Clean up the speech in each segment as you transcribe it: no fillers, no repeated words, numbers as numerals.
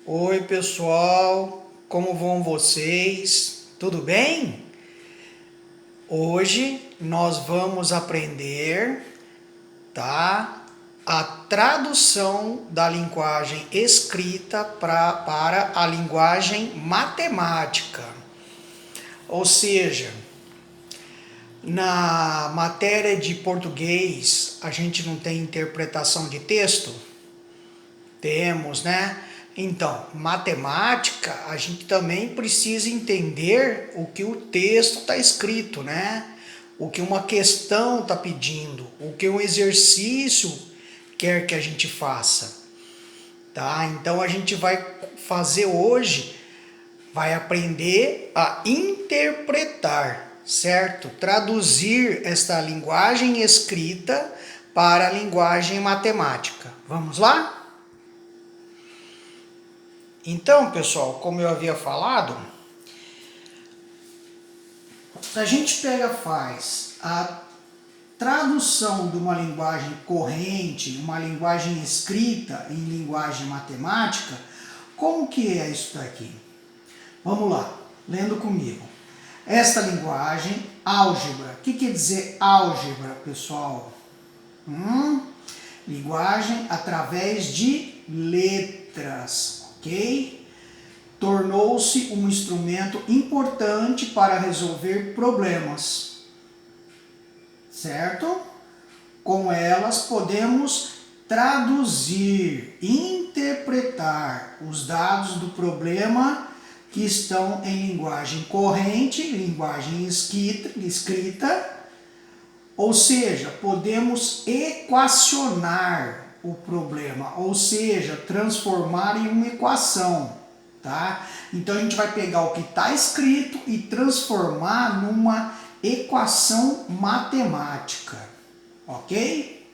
Oi, pessoal, como vão vocês? Tudo bem? Hoje nós vamos aprender, tá? A tradução da linguagem escrita para a linguagem matemática. Ou seja, na matéria de português, a gente não tem interpretação de texto? Temos, né? Então, matemática, a gente também precisa entender o que o texto está escrito, né? O que uma questão está pedindo, o que um exercício quer que a gente faça, tá? Então, a gente vai fazer hoje, vai aprender a interpretar, certo? Traduzir esta linguagem escrita para a linguagem matemática. Vamos lá? Então, pessoal, como eu havia falado, se a gente faz a tradução de uma linguagem corrente, uma linguagem escrita em linguagem matemática, como que é isso daqui? Vamos lá, lendo comigo. Esta linguagem, álgebra. O que quer dizer álgebra, pessoal? Linguagem através de letras. Ok? Tornou-se um instrumento importante para resolver problemas, certo? Com elas podemos traduzir, interpretar os dados do problema que estão em linguagem corrente, linguagem escrita, ou seja, podemos equacionar o problema, ou seja, transformar em uma equação, tá? Então a gente vai pegar o que está escrito e transformar numa equação matemática, ok?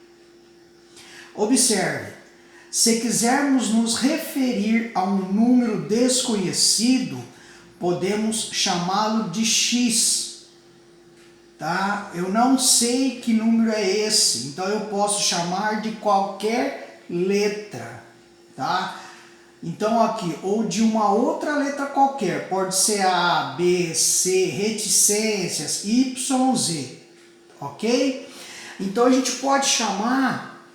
Observe, se quisermos nos referir a um número desconhecido, podemos chamá-lo de x. Tá? Eu não sei que número é esse, então eu posso chamar de qualquer letra, tá? Então aqui, ou de uma outra letra qualquer, pode ser A, B, C, reticências, Y, Z, ok? Então a gente pode chamar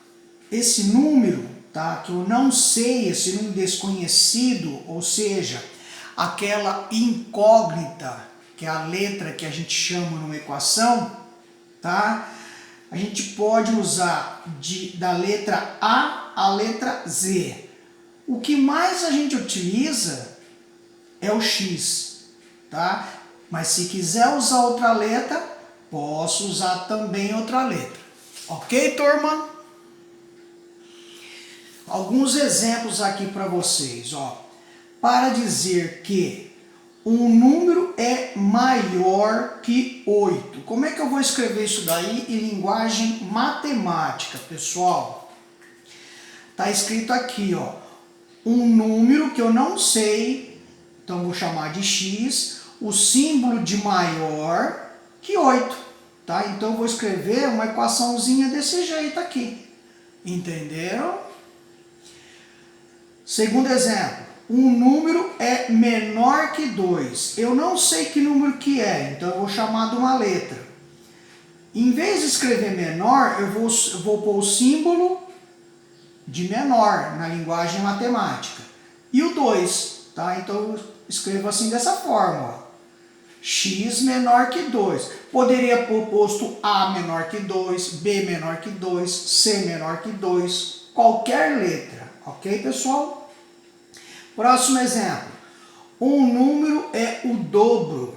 esse número, tá? Que eu não sei, esse número desconhecido, ou seja, aquela incógnita, que é a letra que a gente chama numa equação, tá? A gente pode usar da letra A à letra Z. O que mais a gente utiliza é o X, tá? Mas se quiser usar outra letra, posso usar também outra letra. Ok, turma? Alguns exemplos aqui para vocês, ó. Para dizer que um número é maior que 8. Como é que eu vou escrever isso daí em linguagem matemática, pessoal? Está escrito aqui, ó, um número que eu não sei, então vou chamar de x, o símbolo de maior que 8. Tá? Então eu vou escrever uma equaçãozinha desse jeito aqui. Entenderam? Segundo exemplo. Um número é menor que 2. Eu não sei que número que é, então eu vou chamar de uma letra. Em vez de escrever menor, eu vou pôr o símbolo de menor na linguagem matemática. E o 2, tá? Então eu escrevo assim dessa forma, ó. X menor que 2. Poderia pôr posto A menor que 2, B menor que 2, C menor que 2, qualquer letra, ok, pessoal? Próximo exemplo. Um número é o dobro.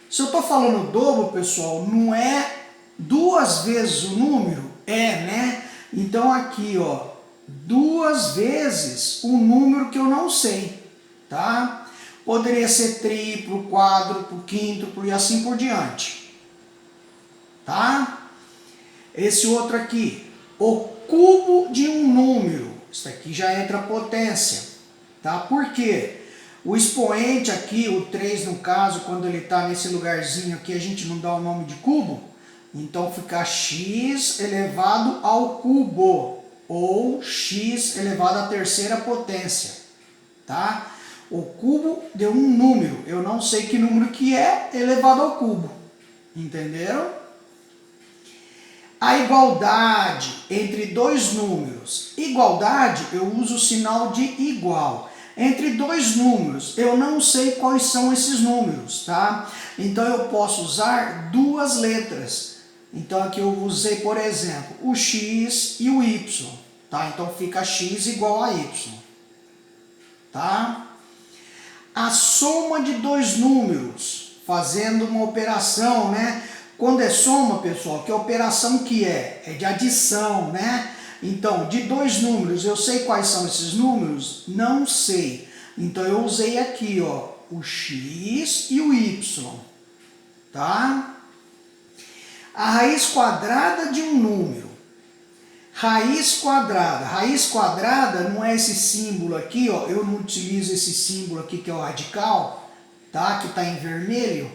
Se eu estou falando dobro, pessoal, não é 2 vezes o número? É, né? Então aqui, ó, 2 vezes o número que eu não sei, tá? Poderia ser triplo, quádruplo, quíntuplo e assim por diante, tá? Esse outro aqui, o cubo de um número. Isso aqui já entra a potência. Tá? Por quê? O expoente aqui, o 3 no caso, quando ele está nesse lugarzinho aqui, a gente não dá o nome de cubo, então fica x elevado ao cubo, ou x elevado à terceira potência, tá? O cubo de um número, eu não sei que número que é elevado ao cubo, entenderam? A igualdade entre dois números. Igualdade, eu uso o sinal de igual. Entre dois números, eu não sei quais são esses números, tá? Então eu posso usar duas letras. Então aqui eu usei, por exemplo, o x e o y, tá? Então fica x igual a y, tá? A soma de dois números, fazendo uma operação, né? Quando é soma, pessoal, que operação que é? É de adição, né? Então, de dois números, eu sei quais são esses números? Não sei. Então, eu usei aqui, ó, o x e o y, tá? A raiz quadrada de um número. Raiz quadrada não é esse símbolo aqui, ó, eu não utilizo esse símbolo aqui que é o radical, tá? Que está em vermelho.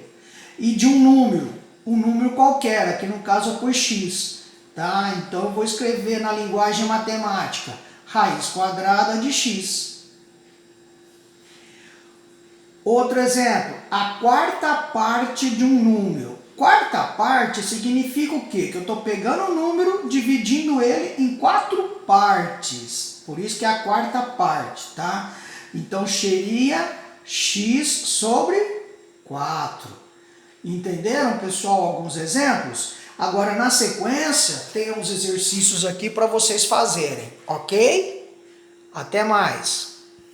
E de um número qualquer, aqui no caso eu pus x, tá? Então eu vou escrever na linguagem matemática, raiz quadrada de x. Outro exemplo, a quarta parte de um número. Quarta parte significa o quê? Que eu estou pegando o número, dividindo ele em 4 partes. Por isso que é a quarta parte, tá? Então seria x sobre 4. Entenderam, pessoal, alguns exemplos? Agora, na sequência, tem uns exercícios aqui para vocês fazerem, ok? Até mais!